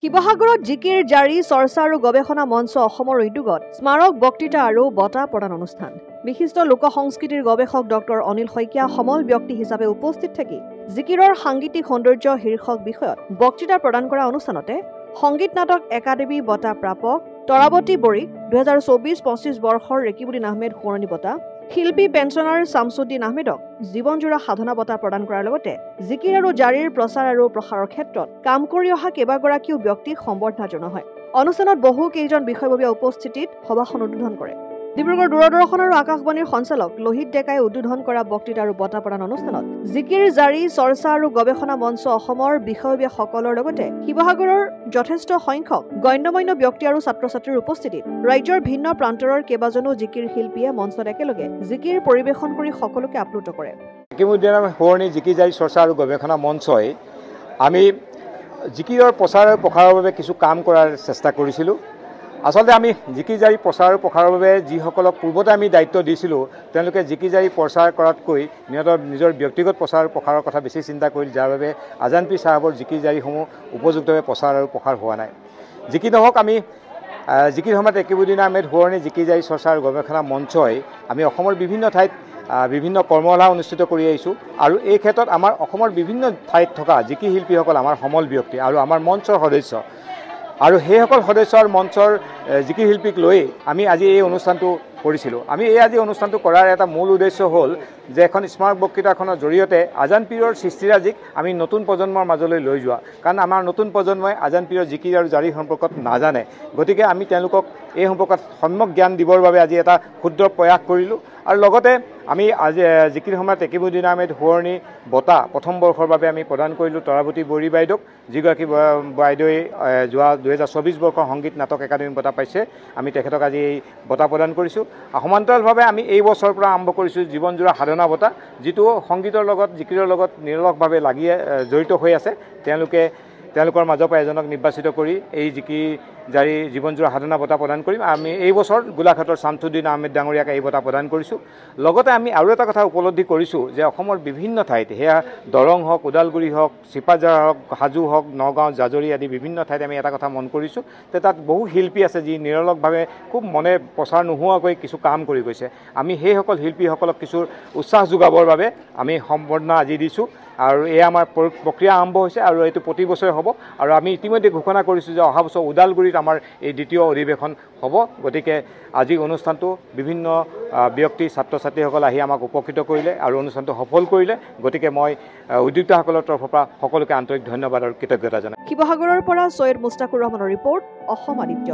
শিৱসাগৰত জিকিৰ জাৰি চৰ্চা আৰু গৱেষণা মঞ্চ অসমৰ উদ্যোগত স্মাৰক বক্তৃতা আৰু বঁটা প্ৰদান অনুষ্ঠান। বিশিষ্ট লোক সংস্কৃতিৰ গৱেষক ডক্টৰ অনিল শইকীয়া সমল ব্যক্তি হিচাপে উপস্থিত থাকি জিকিৰৰ সাংগীতিক সৌন্দৰ্য শীৰ্ষক বিষয়ত বক্তৃতা প্ৰদান কৰা অনুষ্ঠানতে সংগীত নাটক একাডেমী বঁটা প্ৰাপক তৰাৱতী বড়িক 2024-25 বৰ্ষৰ ৰেকিবুদ্দিন আহমেদ সোঁৱৰণী বঁটা, শিল্পী পেঞ্চনাৰ শামছুদ্দিন আহমেদক জীৱনজোৰা সাধনা বঁটা প্ৰদান কৰাৰ লগতে জিকিৰ আৰু জাৰিৰ প্ৰচাৰ আৰু প্ৰসাৰৰ ক্ষেত্ৰত কাম কৰি অহা কেইবাগৰাকীও ব্যক্তিক সম্বৰ্ধনা জনোৱা হয়। অনুষ্ঠানত বহু কেইজন বিষয়ববীয়া উপস্থিতিত সভাখন উদ্বোধন কৰে। ডিব্ৰুগড় দূৰদৰ্শন আৰু আকাশবাণীৰ সঞ্চালক লোহিত ডেকাই উদ্বোধন কৰা বক্তৃতা আৰু বঁটা প্ৰদান অনুষ্ঠানত জিকিৰ জাৰি চৰ্চা আৰু গৱেষণা মঞ্চ অসমৰ বিষয়ববীয়াসকলৰ লগতে শিৱসাগৰৰ যথেষ্ট সংখ্যক গণ্যমান্য ব্যক্তি আৰু ছাত্ৰ ছাত্ৰীৰ উপস্থিতিত ৰাজ্যৰ ভিন্ন প্ৰান্তৰৰ কেইবাজনো জিকিৰ শিল্পীয়ে মঞ্চত একেলগে জিকিৰ পৰিৱেশন কৰি সকলোকে আপ্লুত কৰে। সোঁৱৰণী জিকিৰ জাৰি চৰ্চা আৰু গৱেষণা মঞ্চই আমি জিকিৰৰ প্ৰচাৰ আৰু প্ৰসাৰৰ বাবে কিছু কাম কৰাৰ চেষ্টা কৰিছিলোঁ। আচলতে আমি জিকিৰ জাৰি প্ৰচাৰ আৰু প্ৰসাৰৰ বাবে যিসকলক পূৰ্বতে আমি দায়িত্ব দিছিলোঁ তেওঁলোকে জিকিৰ জাৰি প্ৰচাৰ কৰাতকৈ নিজৰ ব্যক্তিগত প্ৰচাৰ আৰু প্ৰসাৰৰ কথা বেছি চিন্তা কৰিল, যাৰ বাবে আজান পীৰ চাহাবৰ জিকিৰ জাৰিসমূহ উপযুক্তভাৱে প্ৰচাৰ আৰু প্ৰসাৰ হোৱা নাই। যি কি নহওক, আমি জিকিৰ সময়ত ৰেকিবুদ্দিন আহমেদ সোঁৱৰণী জিকিৰ জাৰি চৰ্চা আৰু গৱেষণা মঞ্চই আমি অসমৰ বিভিন্ন ঠাইত বিভিন্ন কৰ্মশালা অনুষ্ঠিত কৰি আহিছোঁ আৰু এই ক্ষেত্ৰত আমাৰ অসমৰ বিভিন্ন ঠাইত থকা জিকিৰ শিল্পীসকল আমাৰ সমল ব্যক্তি আৰু আমাৰ মঞ্চৰ সদস্য আৰু সেইসকল সদস্য আৰু মঞ্চৰ জিকিৰ শিল্পীক লৈ আমি আজি এই অনুষ্ঠানটো কৰিছিলোঁ। আমি আজি অনুষ্ঠানটো কৰাৰ এটা মূল উদ্দেশ্য হ'ল যে এখন স্মাৰক বক্তৃতাখনৰ জৰিয়তে আজান পীৰৰ সৃষ্টিৰাজিক আমি নতুন প্ৰজন্মৰ মাজলৈ লৈ যোৱা, কাৰণ আমাৰ নতুন প্ৰজন্মই আজান পীৰৰ জিকিৰ আৰু জাৰিৰ সম্পৰ্কত নাজানে। গতিকে আমি তেওঁলোকক এই সম্পৰ্কত সম্যক জ্ঞান দিবৰ বাবে আজি এটা ক্ষুদ্ৰ প্ৰয়াস কৰিলোঁ আৰু লগতে আমি আজি জিকিৰ সময়ত ৰেকিবুদ্দিন আহমেদ সোঁৱৰণী বঁটা প্ৰথম বৰ্ষৰ বাবে আমি প্ৰদান কৰিলোঁ তৰাৱতী বড়ি বাইদেউক, যিগৰাকী বাইদেৱে যোৱা 2024 বৰ্ষৰ সংগীত নাটক একাডেমী বঁটা পাইছে। আমি তেখেতক আজি এই বঁটা প্ৰদান কৰিছোঁ। সমান্তৰালভাৱে আমি এই বছৰৰ পৰা আৰম্ভ কৰিছোঁ জীৱনজোৰা সাধনা বঁটা, যিটো সংগীতৰ লগত জিকিৰৰ লগত নিৰলসভাৱে জড়িত হৈ আছে। তেওঁলোকৰ মাজৰ পৰা এজনক নিৰ্বাচিত কৰি এই জিকিৰ জাৰি জীৱনজোৰা সাধনা বঁটা প্ৰদান কৰিম। আমি এই বছৰ গোলাঘাটৰ শামছুদ্দিন আহমেদ ডাঙৰীয়াক এই বঁটা প্ৰদান কৰিছোঁ। লগতে আমি আৰু এটা কথা উপলব্ধি কৰিছোঁ যে অসমৰ বিভিন্ন ঠাইত, সেয়া দৰং হওক, ওদালগুৰি হওক, চিপাঝাৰ হওক, হাজো হওক, নগাঁও, জাজৰি আদি বিভিন্ন ঠাইত আমি এটা কথা মন কৰিছোঁ যে তাত বহু শিল্পী আছে যি নিৰলসভাৱে খুব মনে প্ৰচাৰ নোহোৱাকৈ কিছু কাম কৰি গৈছে। আমি সেইসকল শিল্পীসকলক কিছু উৎসাহ যোগাবৰ বাবে আমি সম্বৰ্ধনা আজি দিছোঁ আৰু এয়া আমাৰ প্ৰক্ৰিয়া আৰম্ভ হৈছে আৰু এইটো প্ৰতি বছৰে হ'ব। আৰু আমি ইতিমধ্যে ঘোষণা কৰিছোঁ যে অহা বছৰ ওদালগুৰিত আমাৰ এই দ্বিতীয় অধিৱেশন হ'ব। গতিকে আজি অনুষ্ঠানটো বিভিন্ন ব্যক্তি ছাত্ৰ ছাত্ৰীসকল আহি আমাক উপকৃত কৰিলে আৰু অনুষ্ঠানটো সফল কৰিলে। গতিকে মই উদ্যোক্তাসকলৰ তৰফৰ পৰা সকলোকে আন্তৰিক ধন্যবাদ আৰু কৃতজ্ঞতা জনাই। শিৱসাগৰৰ পৰা ছৈয়দ মুস্তাকুৰ ৰহমানৰ ৰিপৰ্ট, অসম আদিত্য।